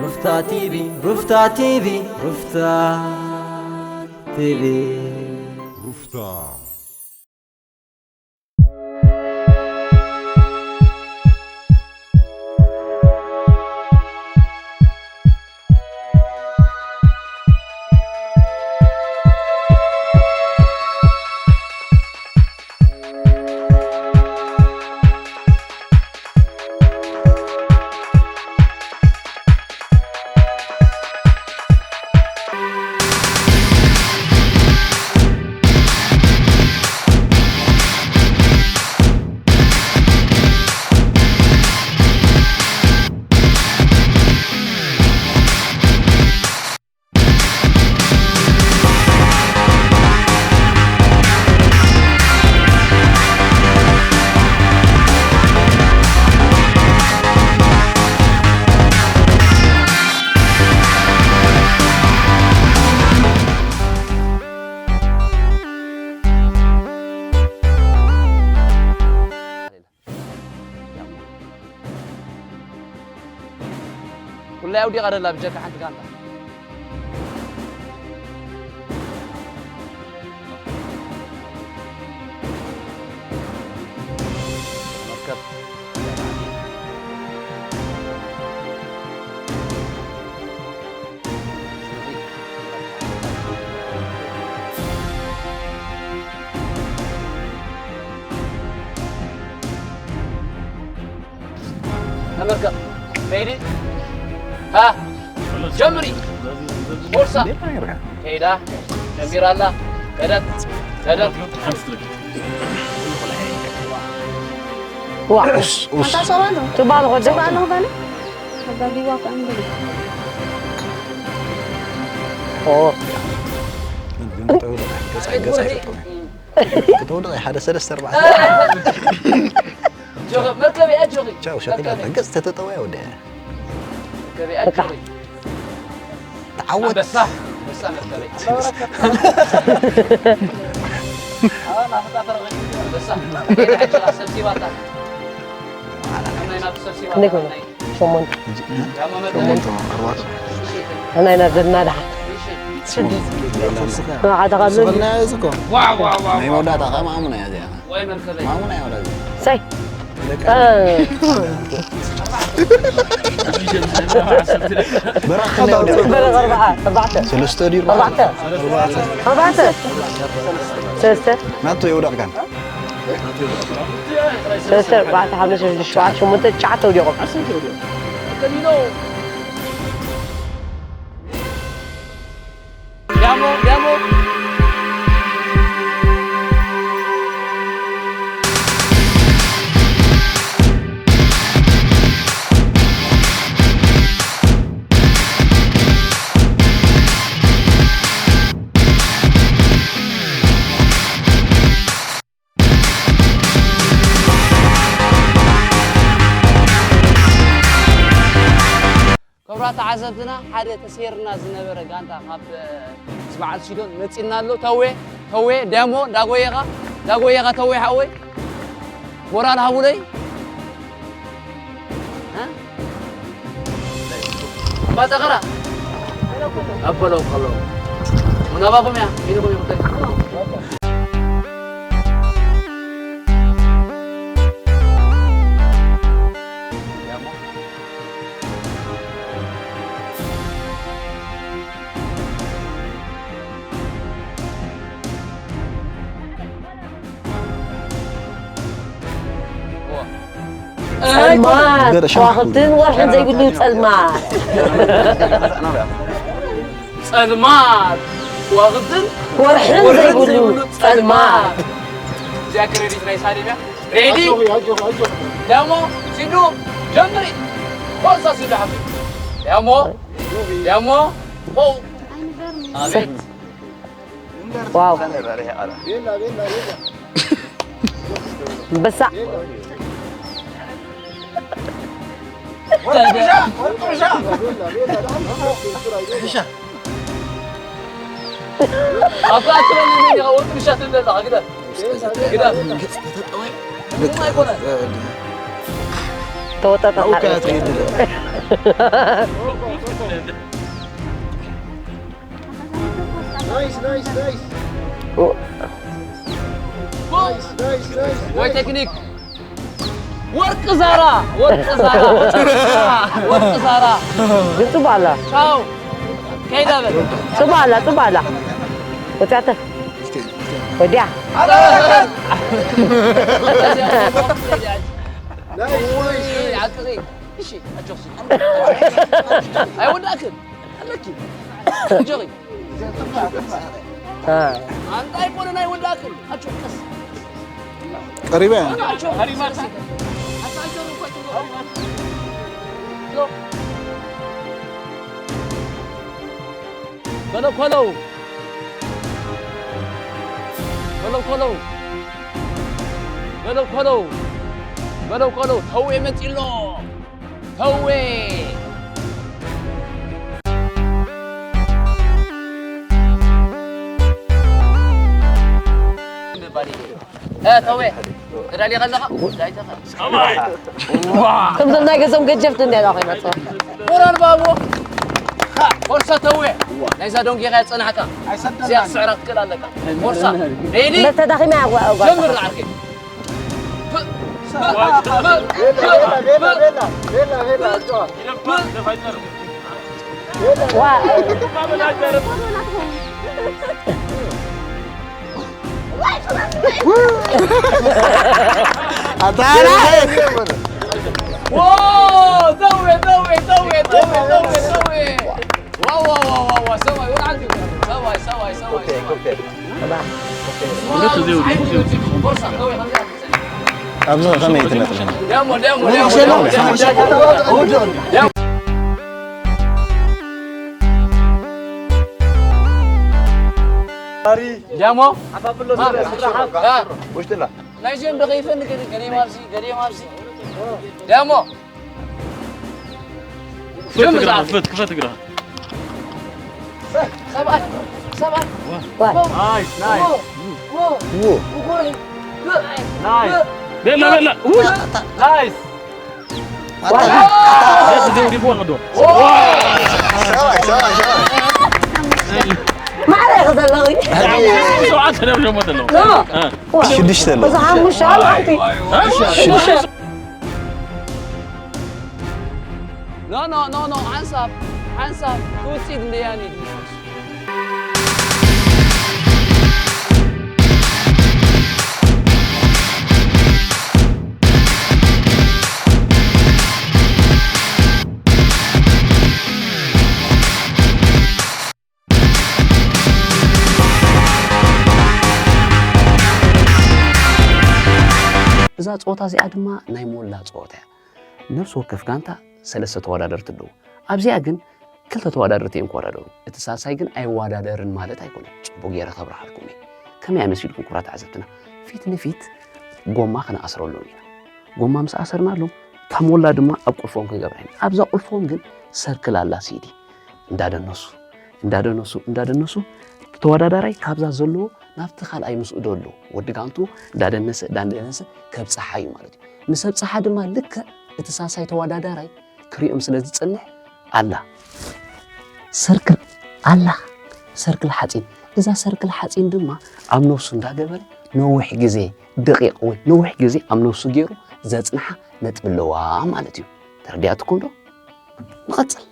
رفتا تي في رفتا ولا يودي غير لا بجاك حد كانت مركب مركب بيدي ها جمري فرصة كيدا جمير الله كدت واقش أنت صوانو تبغى غدا صوانو بالي هذا دي واقع عندي أوه تقول لي هذا سلسلة أربعة شوف مركبي أجري شو شكلها قصة تطوي وده مركبي أجري تعود بس صح مركبي أنا أخذت بس صح كده أجري سلسي واتا أنا ينافس سلسي واتا نقول شو من يا ماما أنا نزلنا ده ما عاد غزل سبنا يزكو واو ما يمودا تاخا ما منا يا زين وين مركبي ما منا يا ولد سي براخنا بلغ أربعة سلسلة دي أربعة سلسلة ما تو يودا كان سلسلة أربعة حبل شو شو مدة شعته اليوم كلينو دامو كبرات عزبنا حدا تسيرنا زنبره غانتا خاب سبعال شيدون نصينا له توي دامو داغويغا توي حوي مورال هاولي ها ما تقرا ابلو قلو منابكم يا مينكم يقول سلمان واخدين واحد زي يقولوا سلمان سلمان واخدين واحد زي يقولوا سلمان ذاكر ريدي تراي ساريبيا ريدي دامو سيدو جمري فرصة سيدو حبيبي دامو هو سي واو بس أطلع ترى مني غوت مشات اللي كده كده ما يكون توتا أو كانت غير ወይ ቴክኒክ ወርቅ ዛራ ጽባላ ቻው ከይዳ በል ጽባላ ወጣተ ወዲያ عقلي شي اجوسي اي وداكل لك جري انت ايفون انا وداكل اجوس قريبة بلو توي متيلو توي توي رالي غلقه كم زلنا قسم قد شفت اني اخي مصر قران بابو فرصه توي ليس دونكي غير صنعتها سياق سعرك كل لك فرصه ريدي ما تدخي معك جمر العركه واو توي واو سوي وين عندك سوي فرصه توي أبغى غني يتنقل ديمو وش تلا؟ لا يجين بغيفن قريب مابسي ديمو كيف تقرا؟ سبعة نايس لا وش نايس ما عليه غزل ساعات انا مش مدلو شدش تلا بس عم مش عارفي نو عنصب كوتسي دلياني እዛ ጾታ እዚኣ ድማ ናይ ሞላ ጾታ ነፍስ ወከፍ ጋንታ ሰለስተ ተወዳደርቲ ኣለዉ ኣብዚኣ ግን ክልተ ተወዳደርቲ እዮም ክወዳደሩ እቲ ሳሳይ ግን ኣይወዳደርን ማለት ኣይኮነን ጽቡቕ ጌረ ከብርሃልኩም ከመይ ኣመሲልኩም ኩራት ዓዘብትና ፊት ንፊት ጎማ ክነኣስረሉ ኢና ጎማ ምስ ኣሰርናሎም ታሞላ ድማ ኣብ ቁልፎም ክንገብራ ኢና ኣብዛ ቁልፎም ግን ሰርክል ኣላ ሲዲ እንዳደነሱ ተወዳዳራይ ካብዛ ዘለዎ ናብቲ ካልኣይ ምስኡ ደሎ ወዲ ጋንቱ እንዳደነሰ ከብፀሓ እዩ ማለት እዩ ንሰብፀሓ ድማ ልክ እቲ ሳሳይ ተወዳዳራይ ክሪኦም ስለ ዝፅንሕ ኣላ ሰርክል ሓፂን እዛ ሰርክል ሓፂን ድማ ኣብ ነፍሱ እንዳገበረ ነዊሕ ግዜ ደቂቕ ወይ ነዊሕ ግዜ ኣብ ነፍሱ ገይሩ ዘፅንሓ ነጥብ ኣለዋ ማለት እዩ ተረዲኣትኩም ዶ ንቐፅል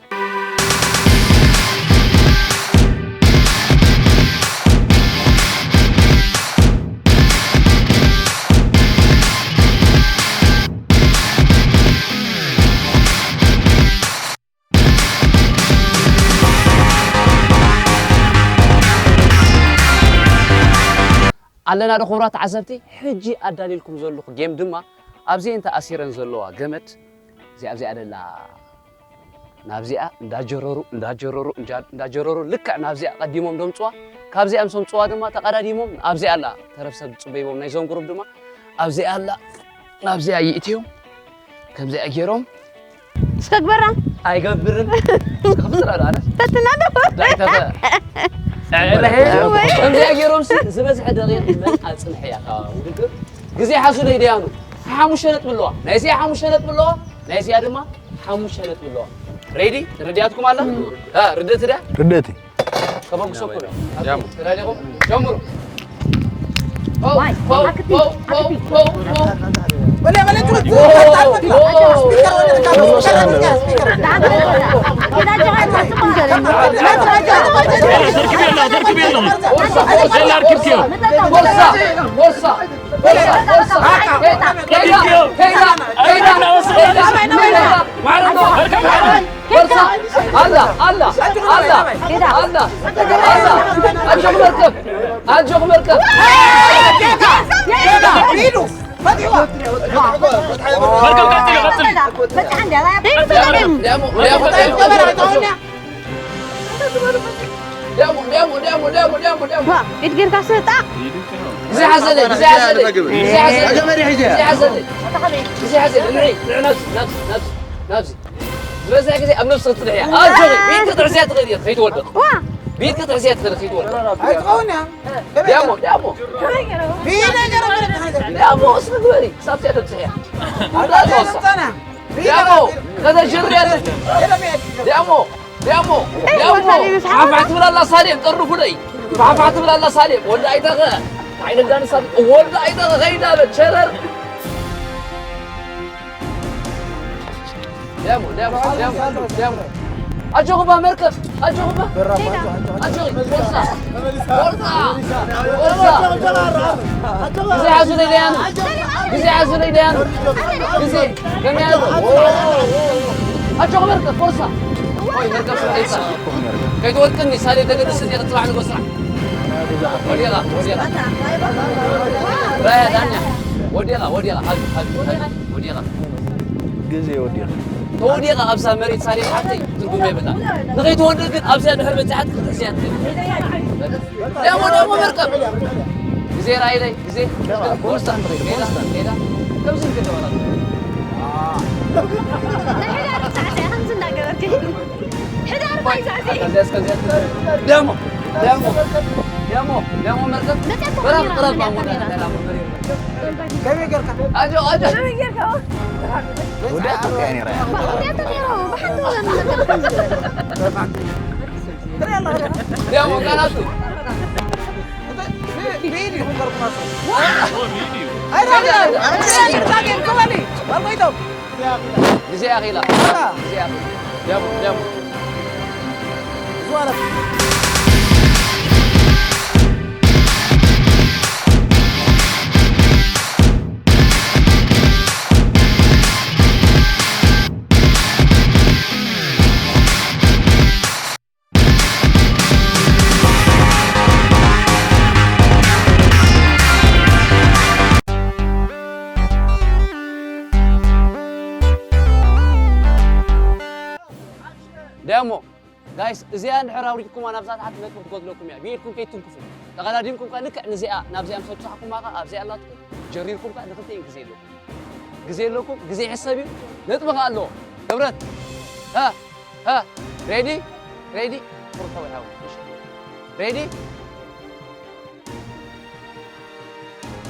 علنا دخورات عزبتي حجي أدليلكم زلوخ جيم دما أبزي أنت أسيرن زلوا جمت زي أبزي أدلا نابزي داجرورو لك نابزي قديمهم دم صوا كابزي أمسهم صوا دما تقديمهم أبزي الله تعرف سب صبيهم نيزون قرب دما أبزي الله نابزي أيتيهم كابزي أجيرهم استكبرنا أي قبرن خفصل على أنا تتنادى لا تفا كم زي أجيرهم زبزح دقيق من أصنحيا ودك جزي حاسو ليديانو حاموش شلت بالله نايسي حاموش شلت بالله نايسي هذا ما حاموش شلت بالله ريدي ردياتكم الله ردت ده ردتي كمان سكر يا مو عليكم جمروا واي اكتي ولا ترد مركب قتل بس عندي يتقير كاسيتا زي حسن زي حسن زي حسن زي حسن نفسي بس هيك زي نفس الطريقة شغل بيت قطع زيت غير خيط ولد بيت قطع زيت غير خيط ولد دامو دامو اسمه قولي صار زيت تصحيح لا توصل دامو هذا جري دامو عفعت من الله صالح طرفوا لي عفعت من الله صالح ولا ايدغ عين دان صالح ولا ايدغ غينا بتشرر دامو أجوبة مركب أجوبة فرصة زي عزولي ليان زي كم أجوبة مركب فرصة مركب فرصة كي توركني سالي تقدر تسدي تطلع عنك بسرعة وديلا رايح دانيا وديلا وديلا جزء وديلا توديلا أبصر مريض سالي حتى تقوم يبدا نغيت ودك أبصر نحر بتاعت كتسيان دامو مركب زي رايلي زي فرصة كده كم سنة كده ولا دامو مركب برا قرب أجو ودعك يعني رايح دامو كانت زي أخي لا دامو دامو جايز زيان حراوريكم انا بزات حد نكم تقولكم يا بيركم كي تنكفوا تقلادينكم كان لك نزيا نابزيا مسوتحكم ما ابزي الله جريركم كان دخلتين غزي لكم غزي حسابي نطبق الله دبرت ها ريدي فرصه وحاول ريدي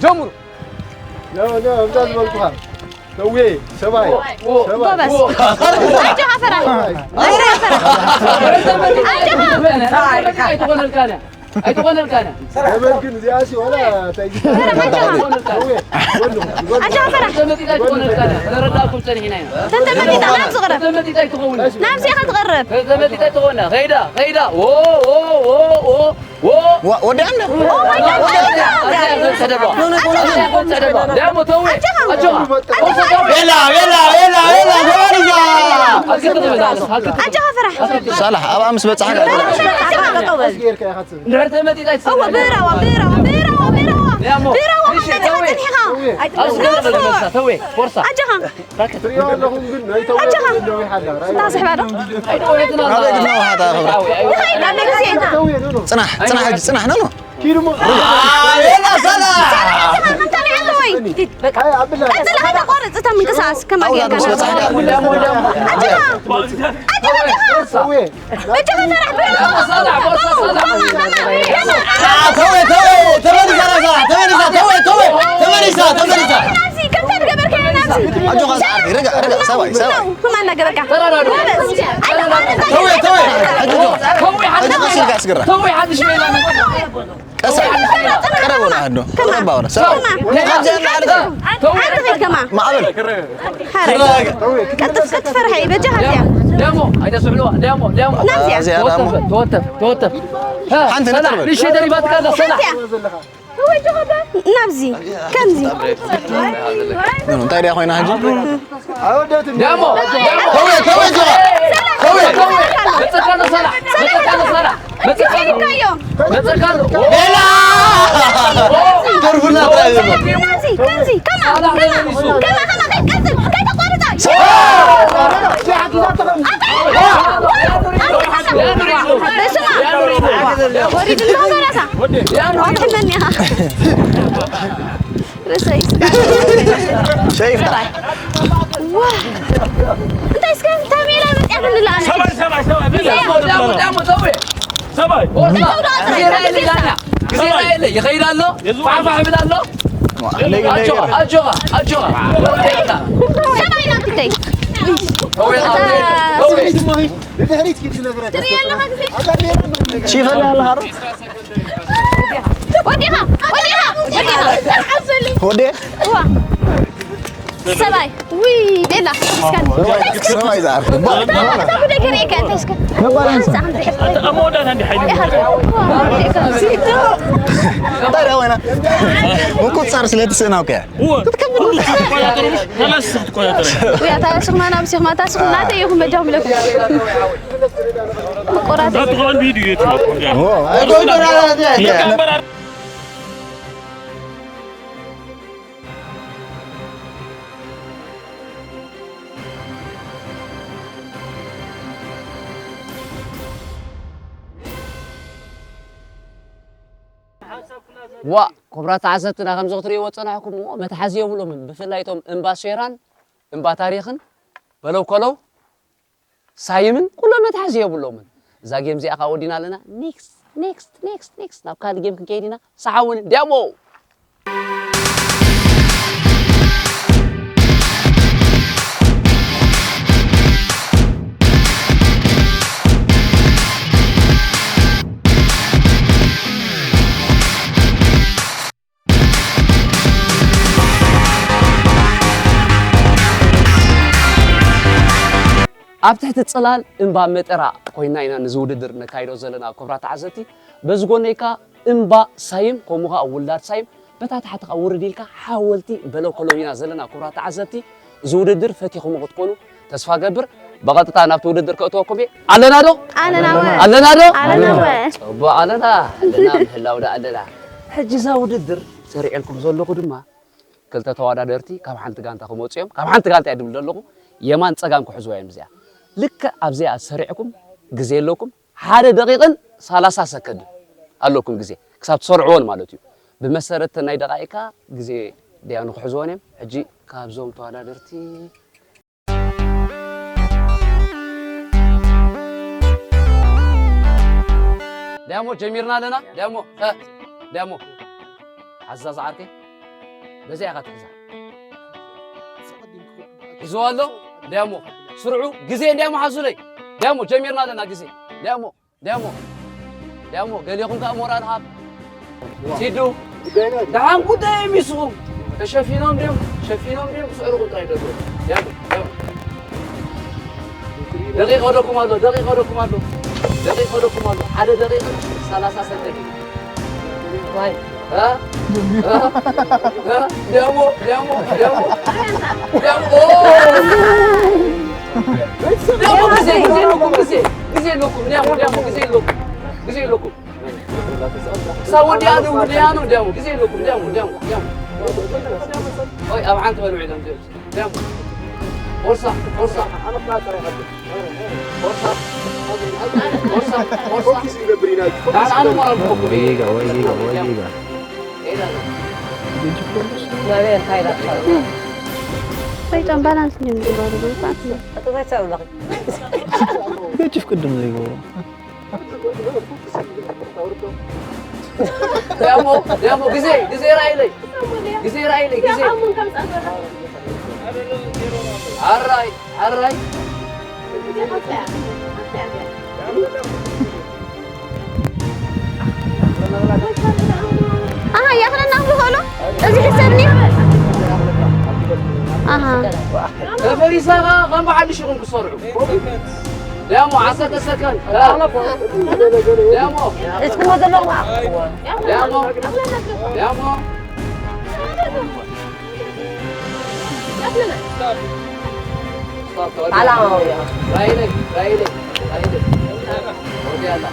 جمر لا بزاد بالقها سوي سباي بس أجا غفرة أي تقول الكلام يمكن زياسي ولا تيجي أجا غفرة تقول الكلام أنا رداكم تاني هنا تنتمي نعم صغرب نعم سيخة تغرب تنتمي تقولنا غيدا ودعنا لا متوي أجا غفرة صالح أبا أمس بتصحك هو بيرة توي فرصة أجا صنح نونو كيلو يلا صلاح انت اللي عنده وين انت اللي هذا قرص انت من قصاص كما قال أجو خلاص عارف رجع سوي كم أنا قرقع توي حد شوي لا قربوا عنده قربوا ورا سوي توي كمان ما عمل كتف فرحي بجهز يا دامو هيدا سحلوها دامو توتف ها صلاح ليش دريبات كذا صلاح هو جوابه نبزي كنزي نو طيب يا اخوينا هجي دامو توي متسكنوا صلاح متسكنوا لا ترفضنا كنزي كمان كنزل كيف قرطة وريد المغرسة وحنني ها رسيس شايف انت اسكن تعميلها بتعمل الان دامو توي سباي كثير يخيل له فاهم له أجوا سبعين نقطتين شوف هلا وديها ودي سبعين وي دينا سوي زعر تقول كريكة تسكت أمودة عندي حيدي طيب يا وينا ممكن صار سليت السنة وكيا خلاص ويا تاسق ما نمسك ما تاسق ما تيهم مجهم لكم مقرات لا تقول فيديو يطلع وكبرات عزتنا خمسة غتري وصنعكم متحزيو بلو من بفلايتهم انبا شيران انبا تاريخن بلو كلو سايمن كله متحزيو بلو من زا جيم زي اخا ودينا لنا نيكست ناب كاد جيم كيدينا ساعون ديمو ኣብ ትሕቲ ጽላል እምባ መጠራ ኮይና ኢና ንዝውድድር ነካይዶ ዘለና ክብራት ዓዘቲ በዝጎነይካ እምባ ሳይም ከምኡኻ ውላድ ሳይም በታ ታሕቲ ውርድ ኢልካ ሓወልቲ በለው ከለው ኢና ዘለና ክብራት ዓዘቲ ዝውድድር ፈቲኹም ክትኮኑ ተስፋ ገብር በቐጥታ ናብቲ ውድድር ከእትወኩም እየ ኣለና ዶ ኣለና ምህላውና ኣለና ሕጂ ዛ ውድድር ሰሪዕልኩም ዘለኹ ድማ ክልተ ተወዳደርቲ ካብ ሓንቲ ጋንታ ክመፁ እዮም ካብ ሓንቲ ጋንታ እየ ድብል ዘለኹ የማን ፀጋም ክሕዝዋ እዮም እዚኣ ልክ ኣብዚኣ ሰሪዕኩም ግዜ ኣለኩም 1 ደቂቕን 30 ሰከንድ ኣለኩም ግዜ ክሳብ ትሰርዕዎን ማለት እዩ ብመሰረት ናይ ደቂቃ ግዜ ዲያኑ ክሕዝዎን እዮም ሕጂ ካብዞም ተወዳደርቲ ዳሞ ጀሚርና ኣለና ዳሞ ሓዛዝ ዓርኬ በዚያ ኢኻ ትሕዛ ሒዝዎ ኣሎ ዳሞ سرعو جزء دامو حصلي دامو جميرنا لنا جزء دامو قال لكم كأموران هاب سيدو دعم كده يمسهم شايفينهم ديم سعروا كنت رايدوا دامو دقيقة ودكم هذا هذا دقيقة 3 سنتين واي ها دامو دامو جزي لكم سووا ديانو دامو جزي لكم دامو اوي ابعان تبلو عيدهم دامو فرصة انا طلعت فرصة انا مرة بحكم ويجا لا لا خير بيتم بالانس نيم دبارو بيفاتنا ما تسوي لك كيف قدم زي دامو جزي رايلي عراي يا أخي أنا أقول هلو أزي حسبني فريسة غم بعد شغل بسرعة يا مو 10 سكند يا مو اسكو هذا مرة يا مو يا مو على رايلك ودي الله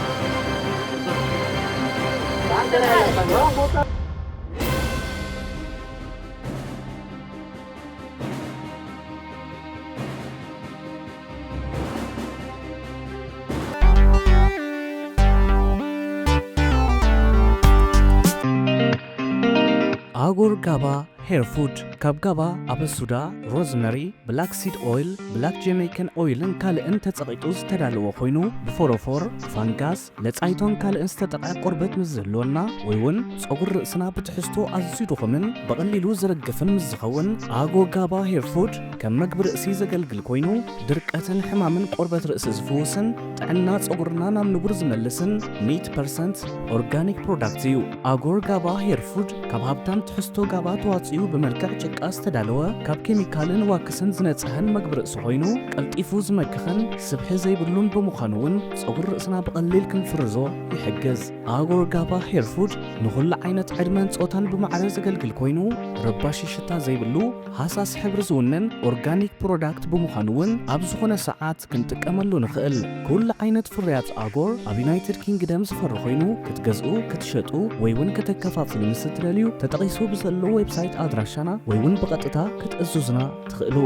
Agur Gaba hair food ካብ ጋባ ኣበሱዳ ሮዝመሪ ብላክ ሲድ ኦይል ብላክ ጀሜይካን ኦይልን ካልእን ተጸቂጡ ዝተዳለወ ኮይኑ ብፎሮፎር ፋንጋስ ለጻይቶን ካልእን ዝተጠቕዐ ቆርበት ምስ ዘለወና ወይ እውን ጸጉር ርእስና ብትሕዝቶ ኣዝዩ ድኹምን በቐሊሉ ዝረግፍን ምስ ዝኸውን ኣጎ ጋባ ሄር ፉድ ከም መግቢ ርእሲ ዘገልግል ኮይኑ ድርቀትን ሕማምን ቆርበት ርእሲ ዝፍውስን ጥዕና ጸጉርና ናብ ንቡር ዝመልስን 100% ኦርጋኒክ ፕሮዳክት እዩ ኣጎር ጋባ ሄር ፉድ ካብ ሃብታም ትሕዝቶ ጋባ ተዋጽኡ በመልክዕ ጭቃ ዝተዳለወ ካብ ኬሚካልን ዋክስን ዝነጽህን መግቢ ርእሲ ኮይኑ ቀልጢፉ ዝመክኽን ስብሒ ዘይብሉን ብምዃኑ እውን ጸጉር ርእስና ብቐሊል ክንፍርዞ ይሕግዝ ኣጎር ጋባ ሄር ፉድ ንኹሉ ዓይነት ዕድመን ጾታን ብማዕረ ዘገልግል ኮይኑ ረባሺ ሽታ ዘይብሉ ሃሳስ ሕብሪ ዝውንን ኦርጋኒክ ፕሮዳክት ብምዃኑ እውን ኣብ ዝኾነ ሰዓት ክንጥቀመሉ ንኽእል ኩሉ ዓይነት ፍርያት ኣጎር ኣብ ዩናይትድ ኪንግደም ዝፈሪ ኮይኑ ክትገዝኡ ክትሸጡ ወይ እውን ከተከፋፍሉ ምስ እትደልዩ ተጠቒሱ ብዘሎ ዌብሳይት ኣድራሻና ወይ እውን ብቐጥታ ክትእዙዝና ትኽእሉ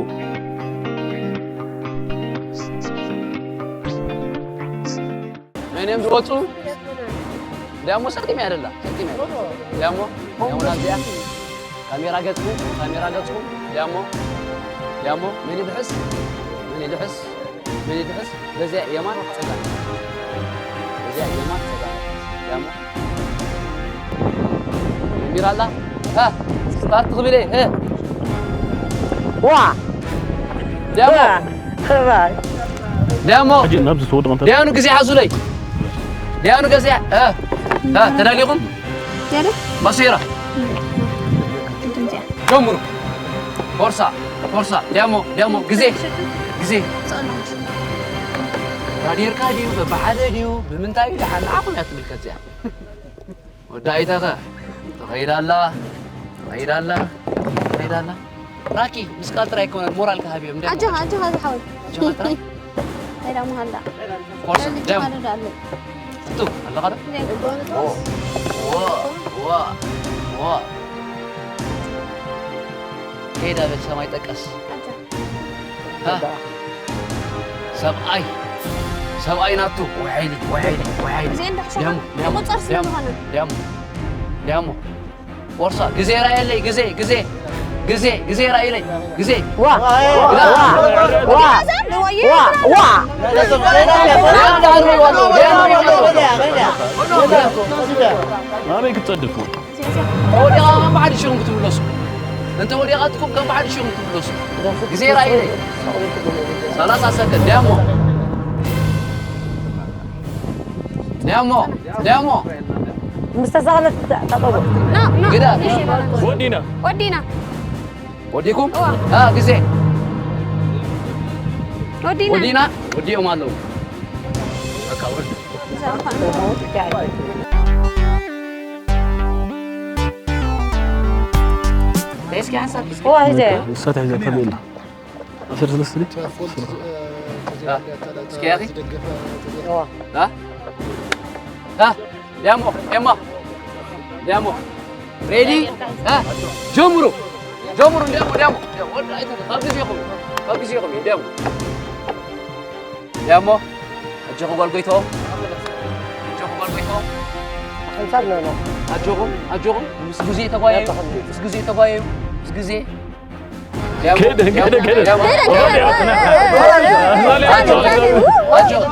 እኔም ዝወፁ ደሞ ሰጥም ያደላ ሰጥም ደሞ ናዚያ ካሜራ ገጽኩ ደሞ ምን ይድሕስ በዚያ የማን ጸጋ ደሞ ሚራላ ستارت قبلي ها وا دامو اجي نبز صوت غنت ديانو قزي حازولي ديانو قزي ها تناليكم يلا بصيره جمرو فرصه دامو قزي رادير كاديو بحدا ديو بمنتاي دحال عقل يتملكت يا ودايتها تخيل الله هيدا راكي مسكال ترى يكون المورال كهابي مدام أجه هذا حاول هيدا مو هلا فرصة دام تو هلا قدر وا كيدا بس ما يتكس ها سبعي ناتو وعيلي زين دحشة دامو فرصة جزيرة يلي جزيرة يلي وا ما بيك تصدقوا ودي ما بعد شو بتملصوا انت ودي غاتكم كم بعد شو بتملصوا جزيرة يلي 3 سكند دامو مستساغلة تطور لا كده ودينا وديكم ها جزء ودينا وديهم مالو اكاورد ليش كان صار هو هذا الساعه هذا كمل اصير تلسلي سكيري ها دامو ريدي ها جمرو دامو ولا انت خبز يخم دامو اجوكم بالقيتو خلصنا له اجوكم مسجزي تقايم مسجزي كده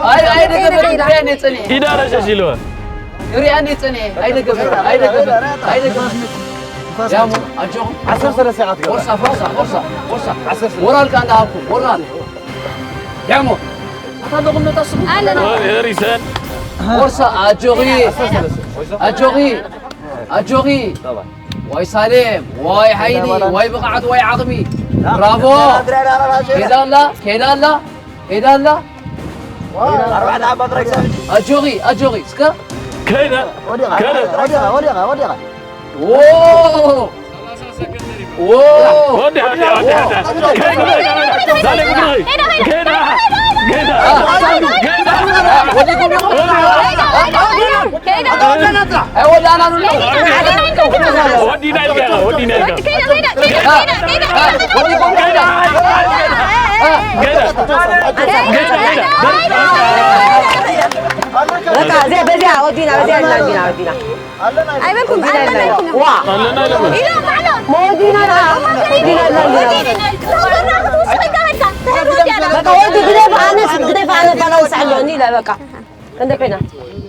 هاي دقبت تصني إدارة شاشيلوها رياني تصني هاي دقبت يا مو أجوهم 10 ساعات فرصة ورا كان دهاكم ورا يا مو هذا تصبح يا ريسان فرصة أجوغي واي سالم واي حيدي واي بقعد واي عظمي برافو كيدا لا أجوغي سكا كيدا وديها اوه ودي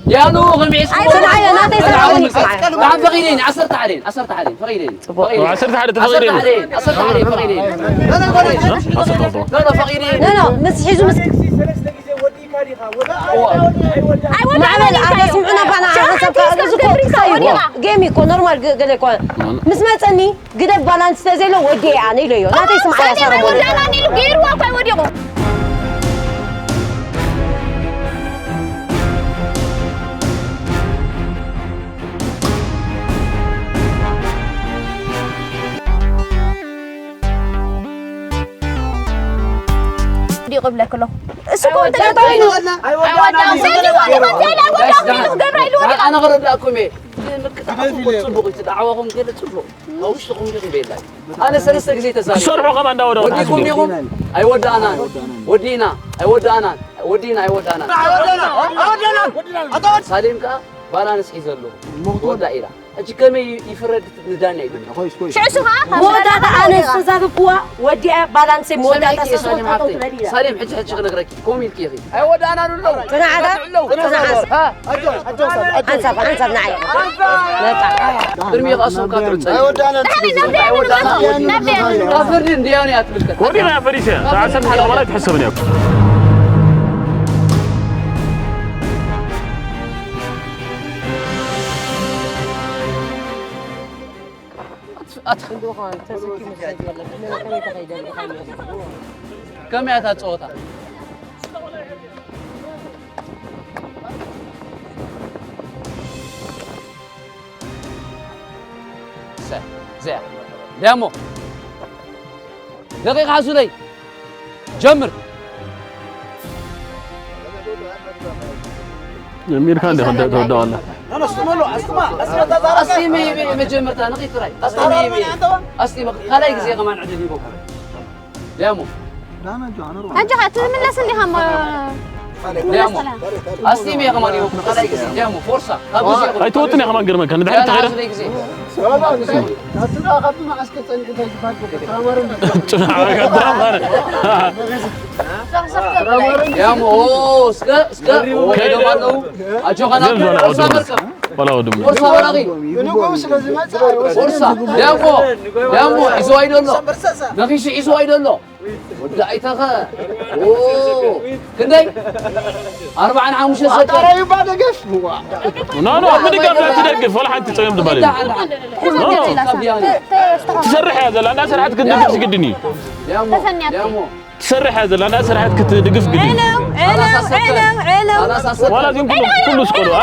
يا نو غميس بعد فقيرين عصرت عليه فقيرين عصرت عليه فقيرين لا فقيرين لا مس حيزو مس معمل هذا سمعنا بنا جيم يكون نورمال قال يكون مس ما تسني قد بالانس تزيلو ودي يعني ليو لا تسمع يا ساره لا انا غير واقع وديقو قبل كله سكون انا غرد لكم ايه تصبغوا تدعوهم كده تصبغوا او اشتغلوا من بيلا انا سلسله جزيت اسال صرحوا كمان داور وديكم يوم اي ودانا ودينا سالم كا بالانس حيزلو ودا إيرا أجي كم يفرد نداني شو ها مودا أنا استزادوا ودي بالانس مودا سالم حج نقرأ كومي الكيري أي ودا أنا نلو كنا عدا أنسف نعيا ترمي غاصم كاترت أي ودا أنا كافرين دياني أتبلك ودينا يا فريسة تعال على ولا تحسبني كم يعطى صوتها زين دامو دقيقة عزولي جمر أمير خان ده والله أنا استمع أصلي مجمرت أنا قيت راي أصلي خلاص زي كمان عدني بكرة دامو أنجحت من لا سلهم دامو أصلي مية كمان يوم خلاص دامو فرصة هاي توتني كمان قرمك أنا دحين تغير دامو سكا كيلو مالو أجوغنا فرصة مركب ولا ودم فرصة وراغي فرصة دامو إزو أيدولو نخيش إزو أيدولو ودا أيتها كندي 4 عام شو سكر ترى يبغى دقف هو لا من قبل تدقف ولا حد تسوي بالي تسرح هذا انا سرحت كنت دقف قدني دامو تسرح هذا انا سرحت كنت دقف قدني ولا زين كله سكروا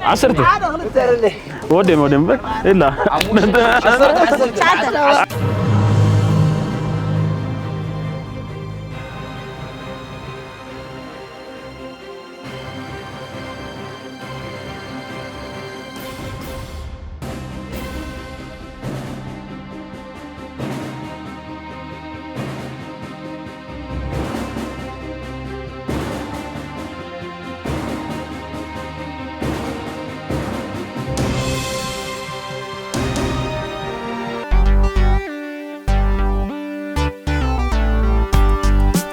عصرت ودم بك الا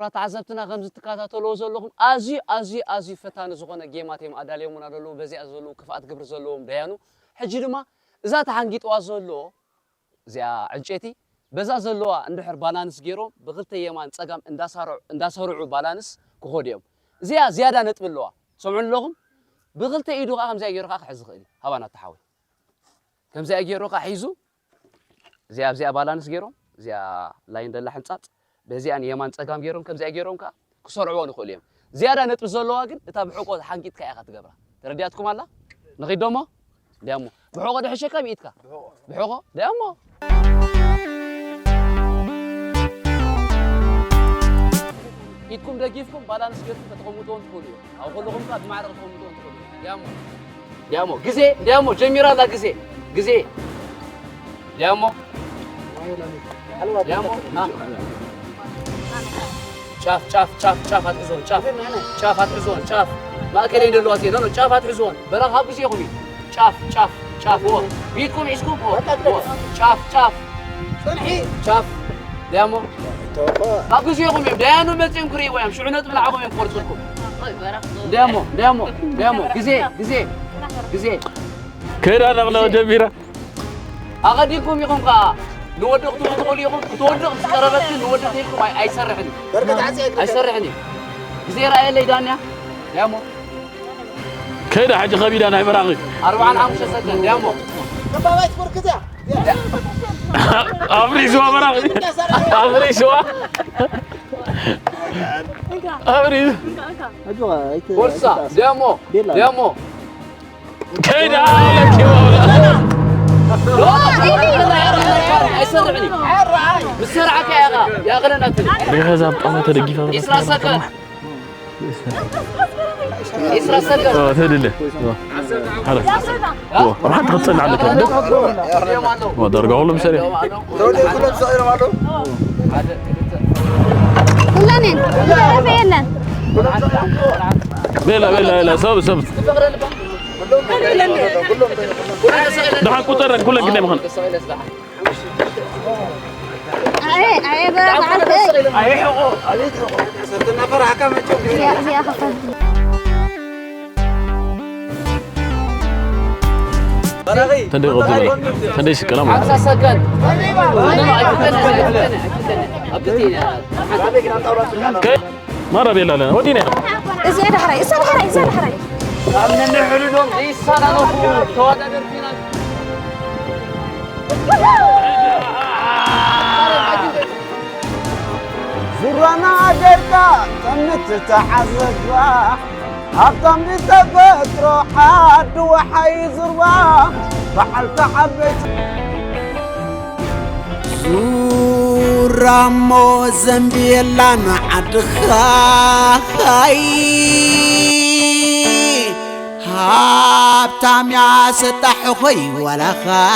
كبرات عزبتنا غمز تكاتاتلو زلهم أزي فتان زغنا جيماتهم أداليهم ونادلو بزي أزلو كفات قبر زلهم ديانو حجرما إذا تحنجيت وازلو زي عجتي بزا زلوا اندحر بالانس غيرو بغلت يمان صقام انداسارعو بالانس كخوديوم زياده نطبلوا سمعون لهم بغلت ايدو قام زي غيرو خحز خيل هبانا تحاول كم زي غيرو خحيزو زي بالانس غيرو زي لاين دلا حنصات بزي ان يمان صقام غيرو كم زي غيرو كا كسرعو نخوليم زياده نطب زلوا ግን እታ ብሕቆ ሓንቂት ካያ ትገብራ ተረዲያትኩም አላ ንኺዶሞ ደሞ ብሕቆ ድሕሸካ ቢትካ ብሕቆ ደሞ إيدكم دقيفكم بالانس جيركم تتقومون تقولوا أو كلكم قد ما عرفت تقومون تقولوا ديامو جزء ديامو جميرة لا جزء ديامو ها شاف هاترزون شاف هاترزون شاف ما كلين دلوقتي نو شاف هاترزون برا هاب جزء يخوي شاف هو بيتكم عيشكم هو شاف ديامو أبو شيخهم ديانو متين كري ويام شعنات بالعقوم يفرصكم ديامو جزء كيرا نغلا جميرة أغاديكم يقوم كا نودق تقول يقوم تودق قربت نودق يقوم أي سرحني بركة عزيز أي سرحني جزء رأي اللي دانيا ديامو كيرا حاجة خبيرة أنا براغي 4 سكند ديامو كبابات بركة أمري سوا براغي أمري سوا فرصة ديامو كيدا لك يا أي سرعني بسرعة يا غلنا بهذا أنا ترجيفه إسرع سكن تدله هلا راح تغطي على كده ما درجة ولا مسري تولي كلهم صغيرة معلوم كلنين بلا سبت ده كتر كل كده مخن اي صرت النفر حكم تشوف يا خفض تندي غضبني تندي كلام 5 سكند مرة بيلا لنا ودينا زيادة حراي من الحلول دي السنة نفور توادر فينا زرنا عجركا تمت تعزقا أبطن بتفت روحات وحي زربا فحلت حبيت زورامو زنبيلا معدخاي هابتام يا ستحخي ولا خا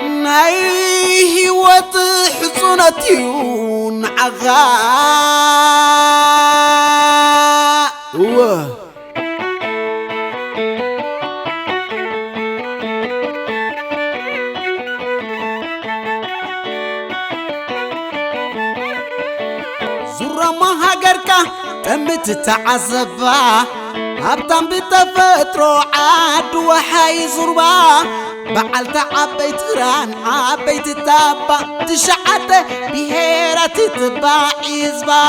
ناي وطح صنتيون عغا زرما هاجركا تمت تعذبا هبتم بتفترو عاد وحي زربا بعلت عبيت ران عبيت تابا تشعت بهيرة تتبع إزبا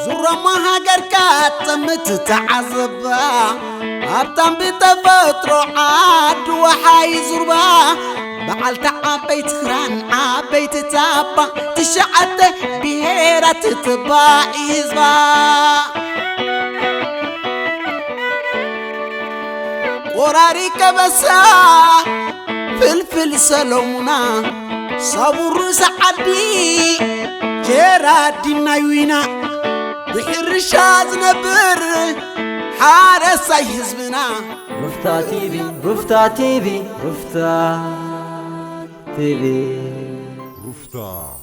زرما هاجركا تمت تعذبا هبتم بتفترو عاد وحي زربا بعلت عبيت خران عبيت تابا تشعت بهيرة تتبع إزبا وراري كبسا فلفل سلومنا صبر سعدي جرادي نايوينا بحر شاز نبر حارس حزبنا رفتا تي في رفتا